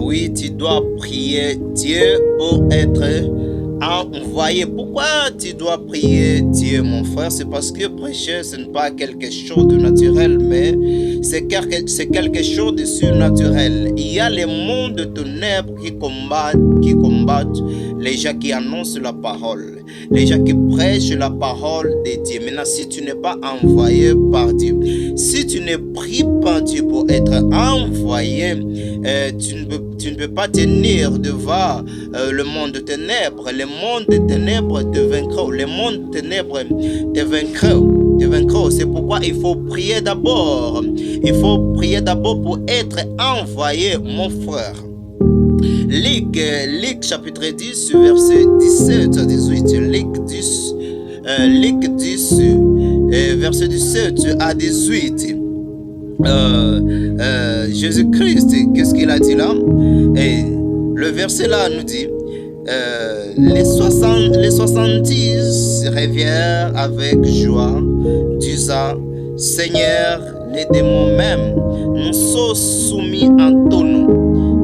Oui, tu dois prier Dieu pour être envoyé. Pourquoi tu dois prier Dieu, mon frère? C'est parce que prêcher, ce n'est pas quelque chose de naturel, mais c'est quelque chose de surnaturel. Il y a les mondes de ténèbres qui combattent les gens qui annoncent la parole, les gens qui prêchent la parole de Dieu. Maintenant, si tu n'es pas envoyé par Dieu, si tu ne pries pas Dieu pour être envoyé, tu ne peux pas tenir devant le monde de ténèbres. Le monde de ténèbres te vaincra. Le monde de ténèbres te vaincra. C'est pourquoi il faut prier d'abord. Il faut prier d'abord pour être envoyé, mon frère. Luc chapitre 10, verset 17 à 18. Luc 10, verset 17 à 18. Jésus-Christ, qu'est-ce qu'il a dit là? Et le verset là nous dit les 70 revinrent avec joie, disant: Seigneur, les démons même nous sont soumis en ton nom.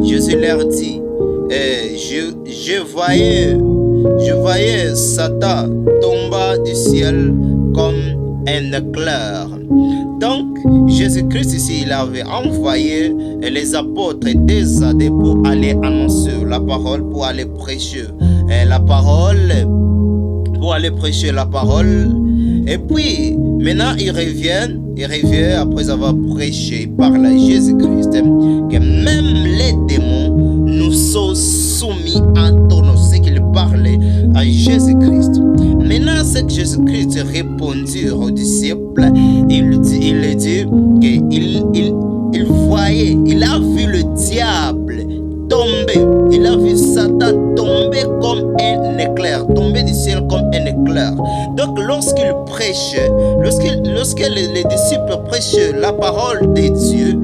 Jésus leur dit: je voyais Satan tomber du ciel comme un éclair. Donc, Jésus-Christ ici, il avait envoyé les apôtres des années pour aller annoncer la parole, pour aller prêcher la parole, Et puis, maintenant, il revient après avoir prêché par la Jésus-Christ, que même les démons nous sont soumis en ton nom. C'est qu'il parlait à Jésus-Christ. Maintenant, c'est que Jésus-Christ répondit aux disciples. Il dit qu'il voyait, il a vu le diable tomber. Il a vu Satan tomber comme un éclair, tomber du ciel comme un éclair. Donc, lorsqu'il prêchait, lorsque les disciples prêchaient la parole de Dieu,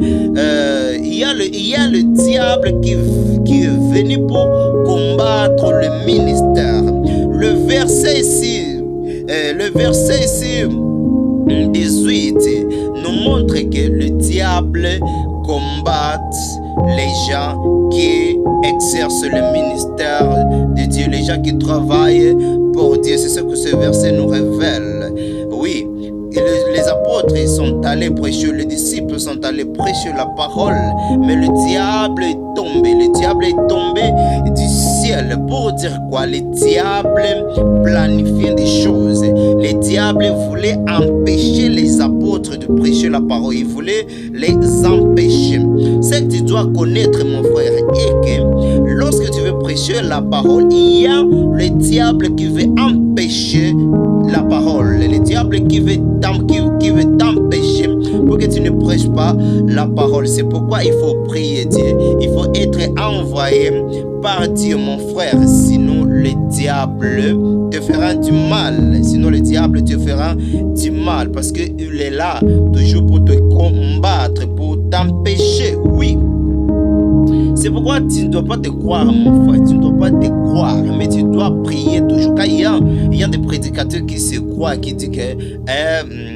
il y a le diable qui est venu pour combattre le ministère. Le verset ici, 18 nous montre que le diable combat les gens qui exercent le ministère de Dieu, les gens qui travaillent pour Dieu. C'est ce que ce verset nous révèle. Oui, les apôtres sont allés prêcher, les disciples sont allés prêcher la parole, mais le diable est tombé. Le diable est tombé du ciel. Pour dire quoi? Le diable planifiait des choses. Le diable voulait empêcher les apôtres de prêcher la parole. Il voulait les empêcher. Ce que tu dois connaître, mon frère, est que lorsque tu veux prêcher la parole, il y a le diable qui veut empêcher la parole. Le diable qui veut t'empêcher pour que tu ne prêches pas la parole. C'est pourquoi il faut prier Dieu. Il faut être envoyé par Dieu, mon frère. Sinon, le diable te fera du mal. Parce qu'il est là toujours pour te combattre, pour t'empêcher. Oui. C'est pourquoi tu ne dois pas te croire, mon frère. Tu ne dois pas te croire, mais tu dois prier toujours. Car il y a des prédicateurs qui se croient, qui disent que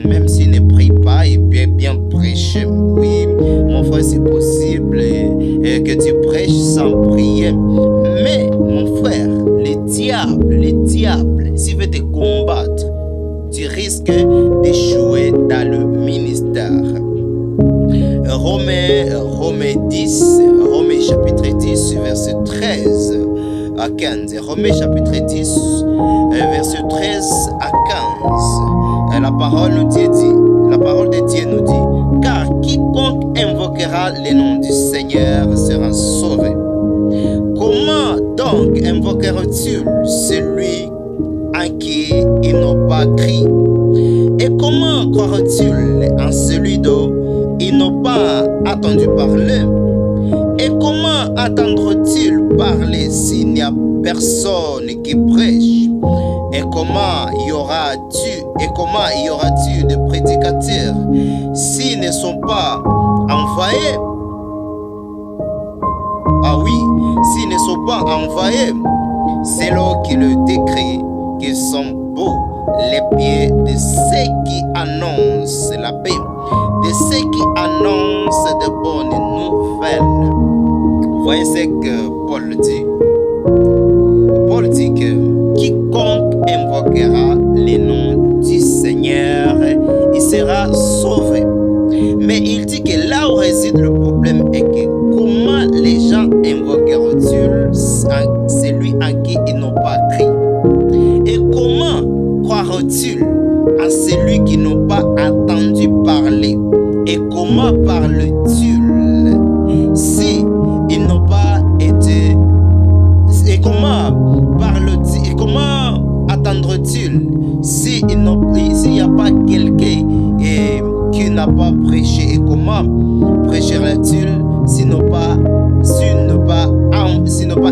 même s'ils ne prient pas, ils peuvent bien prêcher. Oui, mon frère, c'est possible que tu prêches sans prier. Mais, mon frère, le diable, s'il veut te combattre, tu risques d'échouer dans le ministère. Romains chapitre 10, verset 13 à 15. Romains chapitre 10, verset 13 à 15. La parole de Dieu nous dit: car quiconque invoquera le nom du Seigneur sera sauvé. Comment donc invoquera-t-il celui en qui ils n'ont pas cru? Et comment croira-t-il en celui dont ils n'ont pas entendu parler? Et comment entendront-ils parler s'il n'y a personne qui prêche? Et comment y aura-t-il de prédicateurs s'ils ne sont pas envoyés? Ah oui, s'ils ne sont pas envoyés, c'est là qu'il le décrit qu'ils sont beaux les pieds de ceux qui annoncent la paix, de ceux qui annoncent de bonnes nouvelles. voyez ce que Paul dit. Paul dit que quiconque invoquera les noms du Seigneur, il sera sauvé. Mais il dit que là où réside le problème est que comment les gens invoqueront-ils celui en qui ils n'ont pas cru? Et comment croiront-ils à celui qui n'ont pas entendu parler? Et comment parle-t-il si ils n'ont pas été... Et comment parle-t-il? Et comment attendront-ils s'il n'y a pas quelqu'un qui n'a pas prêché? Et comment prêchera-t-il s'ils n'ont pas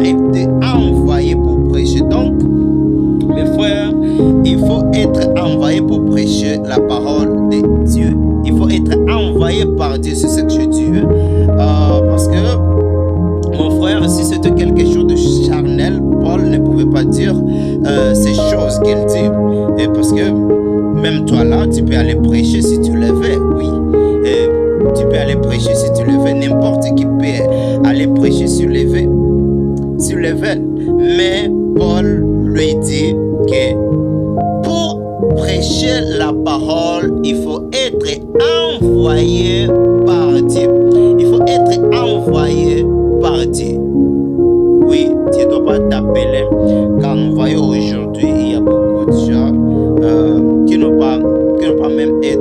été envoyés pour prêcher? Donc, mes frères, il faut être envoyé pour prêcher la parole de Dieu. Il faut être envoyé par Dieu, c'est ce que je dis. Parce que, mon frère, si c'était quelque chose de charnel, Paul ne pouvait pas dire ces choses qu'il dit. Et parce que, même toi là, tu peux aller prêcher si tu le veux, oui. Et tu peux aller prêcher si tu le veux. N'importe qui peut aller prêcher sur le veut. Mais Paul lui dit que pour prêcher la parole, il faut être envoyé par Dieu. Il faut être envoyé par Dieu. Oui, tu ne dois pas t'appeler. Quand nous voyons aujourd'hui, il y a beaucoup de gens qui n'ont pas même été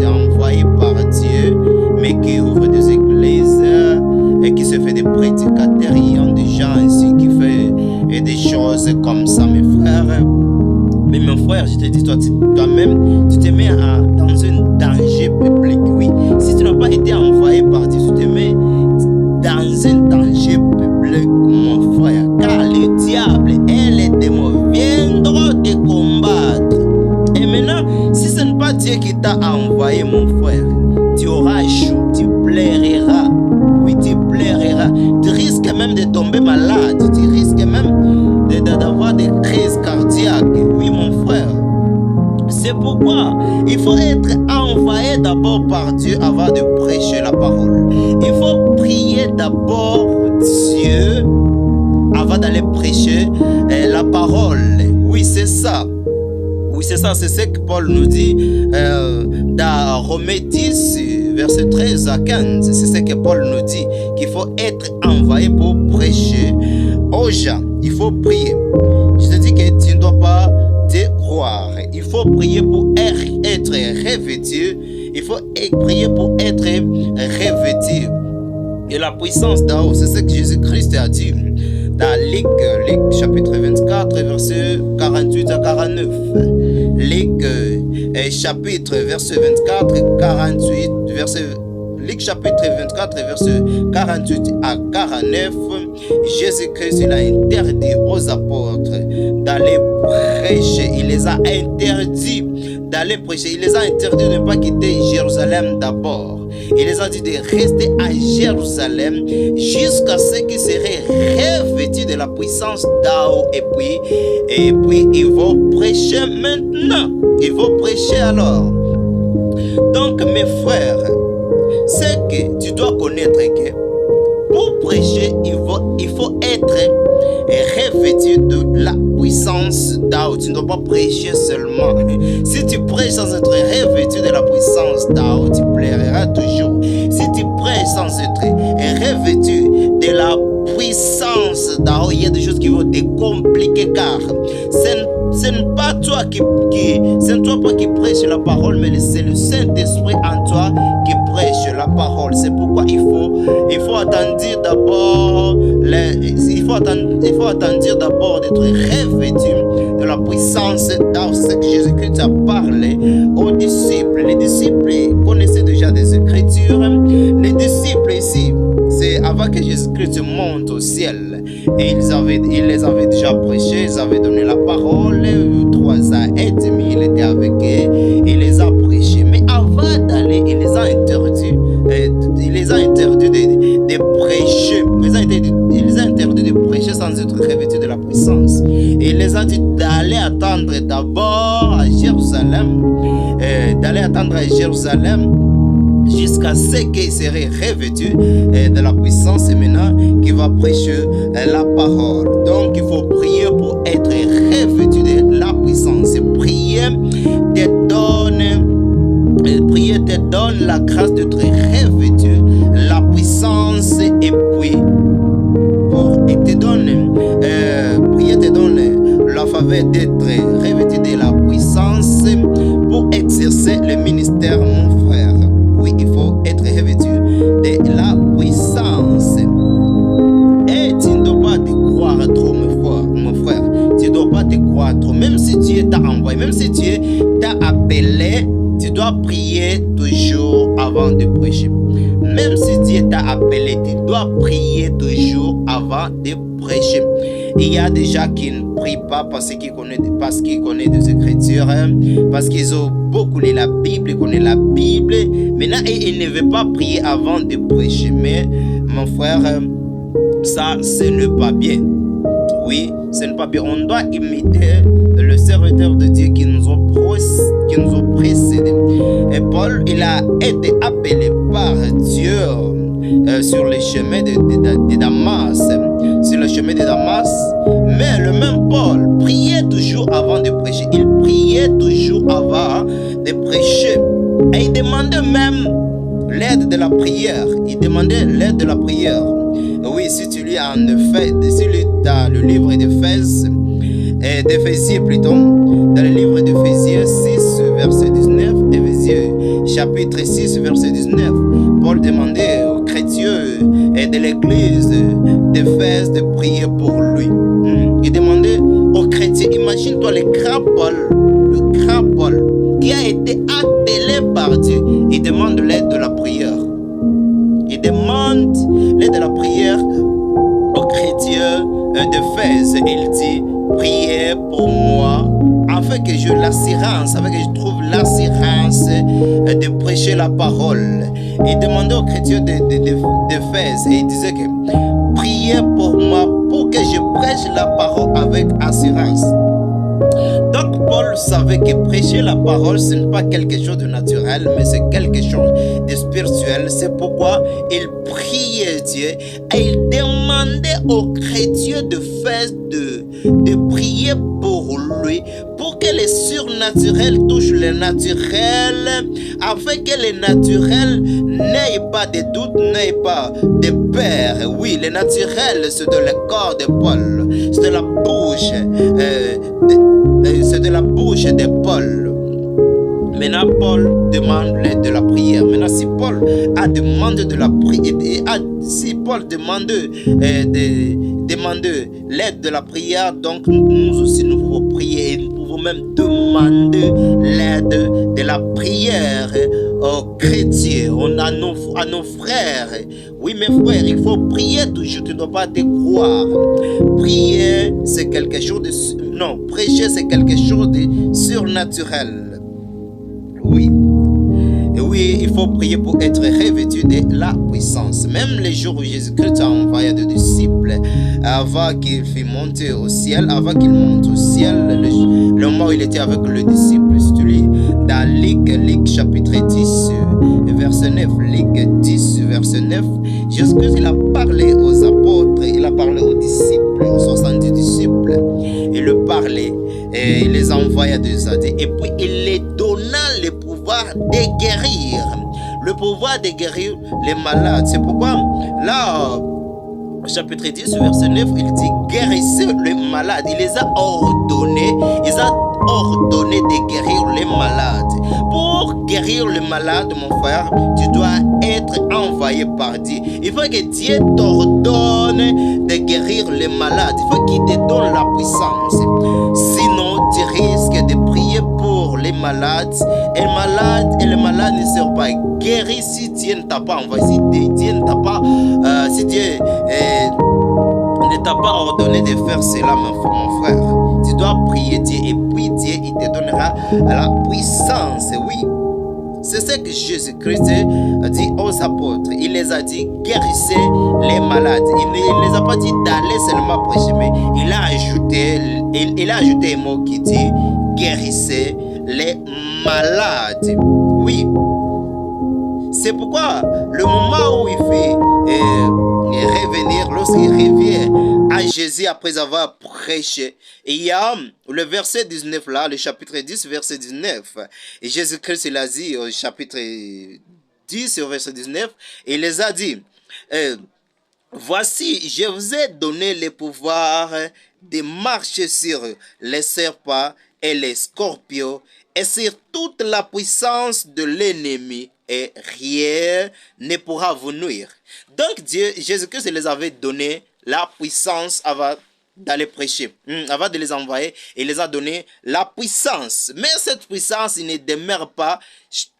envoyés par Dieu, mais qui ouvrent des églises et qui se fait des prédicateurs. Il y a des gens ici qui font des choses comme ça, mes frères. Mais mon frère, je te dis, toi-même, tu te mets dans un danger public. Oui, si tu n'as pas été envoyé par Dieu, tu te mets dans un danger public, mon frère. Car le diable et les démons viendront te combattre. Et maintenant, si ce n'est pas Dieu qui t'a envoyé, mon frère, tu auras échoué, tu plairas. Oui, tu plairas. Tu risques même de tomber malade. Tu risques même d'avoir des crises cardiaques. Oui, mon frère. C'est pourquoi il faut être envoyé d'abord par Dieu avant de prêcher la parole. Il faut prier d'abord Dieu avant d'aller prêcher la parole. Oui, c'est ça. Oui, c'est ça. C'est ce que Paul nous dit dans Romains 10, verset 13 à 15. C'est ce que Paul nous dit, qu'il faut être envoyé pour prêcher aux gens. Il faut prier. Je te dis que tu ne dois pas te croire. Il faut prier pour être revêtu. Il faut prier pour être revêtu. Et la puissance d'en haut, c'est ce que Jésus-Christ a dit dans Luc chapitre 24, verset 48 à 49. Luc chapitre verset 24, 48, Luc chapitre 24, verset 48 à 49, Jésus-Christ il a interdit aux apôtres d'aller prêcher. Il les a interdits d'aller prêcher. Il les a interdits de ne pas quitter Jérusalem d'abord. Il les a dit de rester à Jérusalem jusqu'à ce qu'ils seraient revêtus de la puissance d'Ao. Et puis ils vont prêcher maintenant. Ils vont prêcher alors. Donc mes frères, c'est que tu dois connaître que pour prêcher, il faut être revêtu de la puissance d'Ao. Tu ne dois pas prêcher seulement. Si tu prêches sans être revêtu de la puissance d'Ao, tu plairas toujours. Si tu prêches sans être revêtu de la puissance d'Ao, il y a des choses qui vont te compliquer car ce n'est pas toi qui prêche la parole, mais c'est le Saint-Esprit en toi qui prêche la parole. C'est pourquoi il faut attendre d'abord d'être revêtu de la puissance dans ce que Jésus-Christ a parlé aux disciples. Les disciples connaissaient déjà des Écritures. Les disciples ici, c'est avant que Jésus-Christ monte au ciel. Et il les avait déjà prêchés, ils avaient donné la parole. 3 ans et demi, il était avec eux, il les a prêchés. Mais avant d'aller, il les a interdits de prêcher. Il les a interdits de prêcher sans être revêtus de la puissance. Et il les a dit d'aller attendre d'abord à Jérusalem, jusqu'à jusqu'à ce qu'il serait revêtu de la puissance et maintenant qu'il va prêcher la parole. Donc il faut prier pour être revêtu de la puissance. Prier te donne la grâce d'être revêtu la puissance et puis prier te donne la faveur d'être revêtu de la puissance pour exercer le ministère, mon frère. Oui, il faut être revêtu de la puissance. Et tu ne dois pas te croire trop, mon frère. Tu ne dois pas te croire trop. Même si Dieu t'a envoyé, même si Dieu t'a appelé, tu dois prier toujours avant de prêcher. Même si Dieu t'a appelé, tu dois prier toujours avant de prêcher. Il y a des gens qui ne prient pas parce qu'ils connaissent des écritures, parce qu'ils ont beaucoup lu la Bible, ils connaissent la Bible. Maintenant, ils ne veulent pas prier avant de prêcher. Mais mon frère, ça, ce n'est pas bien. Oui, ce n'est pas bien. On doit imiter le serviteur de Dieu qui nous ont précédés. Et Paul, il a été appelé par Dieu sur le chemin de Damas. Sur le chemin de Damas. Mais le même Paul priait toujours avant de prêcher. Il priait toujours avant de prêcher. Et il demandait même l'aide de la prière. Il demandait l'aide de la prière. Oui, si tu lis dans le livre d'Éphésiens plutôt, dans le livre d'Éphésiens 6, verset 19, Éphésiens chapitre 6, verset 19, Paul demandait aux chrétiens et de l'église d'Éphèse de prier pour lui. Il demandait aux chrétiens, imagine-toi le grand Paul qui a été appelé par Dieu, il demande l'aide de la prière. Il demande l'aide de la prière aux chrétiens d'Éphèse. Il dit, priez pour moi, afin que je trouve l'assurance de prêcher la parole. Il demandait aux chrétiens d'Éphèse et il disait que, priez pour moi pour que je prêche la parole avec assurance. Donc Paul savait que prêcher la parole, ce n'est pas quelque chose de naturel, mais c'est quelque chose de spirituel. C'est pourquoi il priait Dieu et il demandait aux chrétiens de prier pour lui, pour que le surnaturel touche le naturel, afin que le naturel n'ait pas de doute, n'ait pas de peur. Oui, le naturel, c'est de le corps de Paul, c'est de la bouche, c'est de la bouche de Paul. Maintenant, Paul demande l'aide de la prière. Maintenant, si Paul a demandé de la prière, si Paul demande l'aide de la prière, donc nous aussi nous pouvons prier et nous pouvons même demander l'aide de la prière aux chrétiens, à nos frères. Oui, mes frères, il faut prier toujours, tu ne dois pas te croire. Prier, c'est quelque chose de... Non, prêcher, c'est quelque chose de surnaturel. Oui. Et oui, il faut prier pour être revêtu de la puissance. Même les jours où Jésus-Christ a envoyé des disciples, avant qu'il fût monté au ciel, avant qu'il monte au ciel, le moment où il était avec le disciple, si tu lis dans Luc chapitre 10, verset 9, Luc 10, verset 9, Jésus-Christ, il a parlé aux apôtres, il a parlé aux disciples, aux 70 disciples, il leur parlait et il les envoya des adieux. Et puis il les donna le pouvoir de guérir. Le pouvoir de guérir les malades. C'est pourquoi là, chapitre 10, verset 9, il dit guérissez les malades. Il les a ordonnés. Il a ordonné de guérir les malades. Pour guérir les malades, mon frère, tu dois être envoyé par Dieu. Il faut que Dieu t'ordonne de guérir les malades. Il faut qu'il te donne la puissance. Sinon, tu risques de prier pour les malades. Et les malades ne seront pas guéris si Dieu ne t'a pas envoyé. Si Dieu ne t'a pas, si Dieu ne t'a pas ordonné de faire cela, mon frère. Tu dois prier Dieu et puis Dieu il te donnera la puissance. Oui, c'est ce que Jésus-Christ a dit aux apôtres. Il les a dit guérissez les malades. Il ne les a pas dit d'aller seulement prêcher, mais il a ajouté un mot qui dit guérissez les malades. Oui. C'est pourquoi le moment où il fait revenir, lorsqu'il revient à Jésus après avoir prêché, il y a le verset 19 là, le chapitre 10, verset 19. Et Jésus-Christ, il a dit au chapitre 10, au verset 19, il les a dit, voici, je vous ai donné le pouvoir de marcher sur les serpents et les scorpions et sur toute la puissance de l'ennemi et rien ne pourra vous nuire. Donc Dieu, Jésus-Christ les avait donné la puissance avant d'aller prêcher, avant de les envoyer, il les a donné la puissance. Mais cette puissance, il ne demeure pas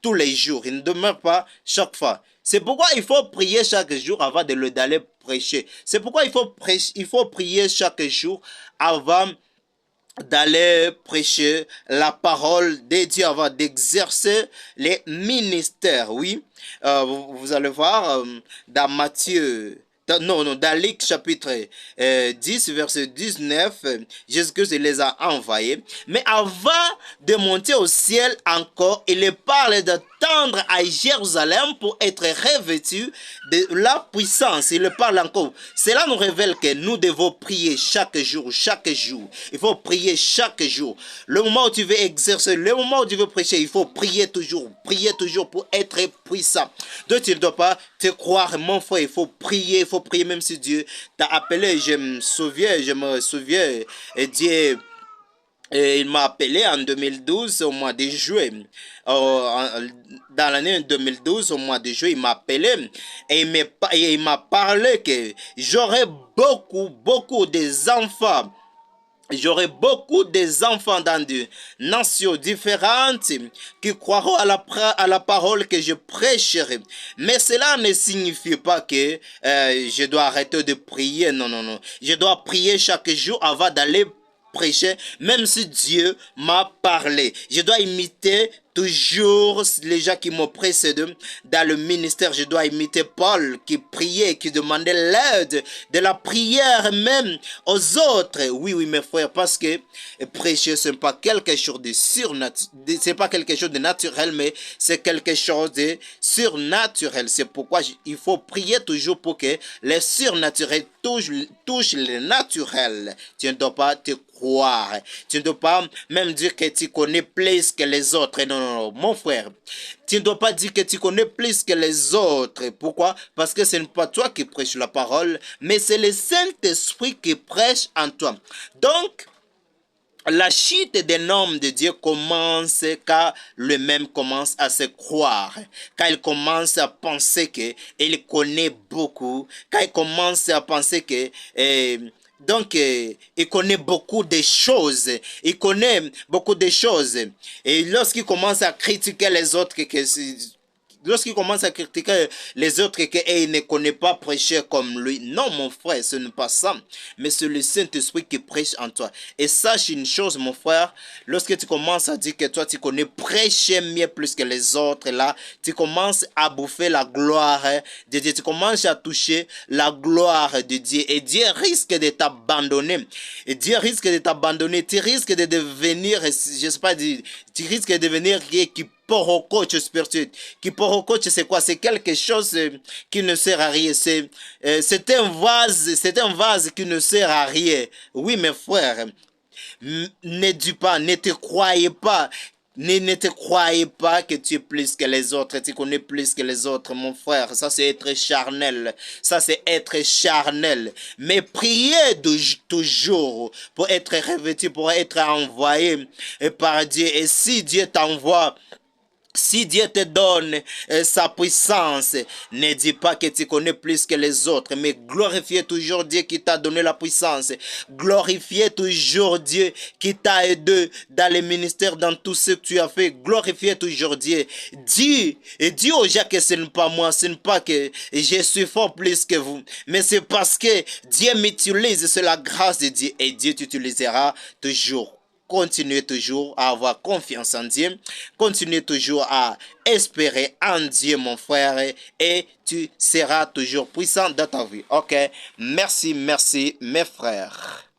tous les jours, il ne demeure pas chaque fois. C'est pourquoi il faut prier chaque jour avant d'aller prêcher. C'est pourquoi il faut prier chaque jour avant d'aller prêcher la parole de Dieu, avant d'exercer les ministères. Oui, vous allez voir dans Matthieu. Dans Luc chapitre 10, verset 19, Jésus-Christ les a envoyés. Mais avant de monter au ciel encore, il parle d'attendre à Jérusalem pour être revêtu de la puissance. Il parle encore. Cela nous révèle que nous devons prier chaque jour, chaque jour. Il faut prier chaque jour. Le moment où tu veux exercer, le moment où tu veux prêcher, il faut prier toujours pour être puissant. Donc tu ne dois pas te croire, mon frère, il faut prier même si Dieu t'a appelé. Je me souviens, et Dieu, il m'a appelé en 2012 au mois de juillet. Dans l'année 2012, au mois de juillet, il m'a appelé et il m'a parlé que j'aurais beaucoup des enfants. J'aurai beaucoup d'enfants dans des nations différentes qui croiront à la parole que je prêcherai. Mais cela ne signifie pas que je dois arrêter de prier. Non. Je dois prier chaque jour avant d'aller prêcher, même si Dieu m'a parlé. Je dois imiter toujours les gens qui m'ont précédé dans le ministère. Je dois imiter Paul qui priait, qui demandait l'aide de la prière même aux autres. Oui, mes frères, parce que prêcher, ce n'est pas quelque chose de surnaturel, c'est pas quelque chose de naturel, mais c'est quelque chose de surnaturel. C'est pourquoi il faut prier toujours pour que les surnaturels touchent le naturel. Tu ne dois pas te croire. Tu ne dois pas même dire que tu connais plus que les autres. Non, mon frère. Tu ne dois pas dire que tu connais plus que les autres. Pourquoi? Parce que ce n'est pas toi qui prêches la parole, mais c'est le Saint-Esprit qui prêche en toi. Donc, la chute d'un homme de Dieu commence quand le même commence à se croire, quand il commence à penser qu'il connaît beaucoup, quand il commence à penser que... il connaît beaucoup de choses. Il connaît beaucoup de choses. Et lorsqu'il commence à critiquer les autres, lorsqu'il commence à critiquer les autres et il ne connaît pas prêcher comme lui. Non, mon frère, ce n'est pas ça. Mais c'est le Saint-Esprit qui prêche en toi. Et sache une chose, mon frère, lorsque tu commences à dire que toi, tu connais prêcher mieux plus que les autres, là, tu commences à bouffer la gloire de Dieu. Tu commences à toucher la gloire de Dieu. Et Dieu risque de t'abandonner. Et Dieu risque de t'abandonner. Tu risques de devenir, je ne sais pas, tu risques de devenir qui coach spirituel. Coach, c'est quoi? C'est quelque chose qui ne sert à rien. C'est un vase qui ne sert à rien. Oui, mes frères, ne dis pas, ne te croyez pas. Ne te croyez pas que tu es plus que les autres, tu connais plus que les autres, mon frère. Ça, c'est être charnel. Mais priez toujours pour être revêtu, pour être envoyé par Dieu. Et si Dieu t'envoie, si Dieu te donne sa puissance, ne dis pas que tu connais plus que les autres, mais glorifiez toujours Dieu qui t'a donné la puissance. Glorifiez toujours Dieu qui t'a aidé dans les ministères, dans tout ce que tu as fait. Glorifiez toujours Dieu. Dis aux gens que ce n'est pas moi, ce n'est pas que je suis fort plus que vous, mais c'est parce que Dieu m'utilise, c'est la grâce de Dieu et Dieu t'utilisera toujours. Continuez toujours à avoir confiance en Dieu. Continuez toujours à espérer en Dieu, mon frère. Et tu seras toujours puissant dans ta vie. Ok? Merci, mes frères.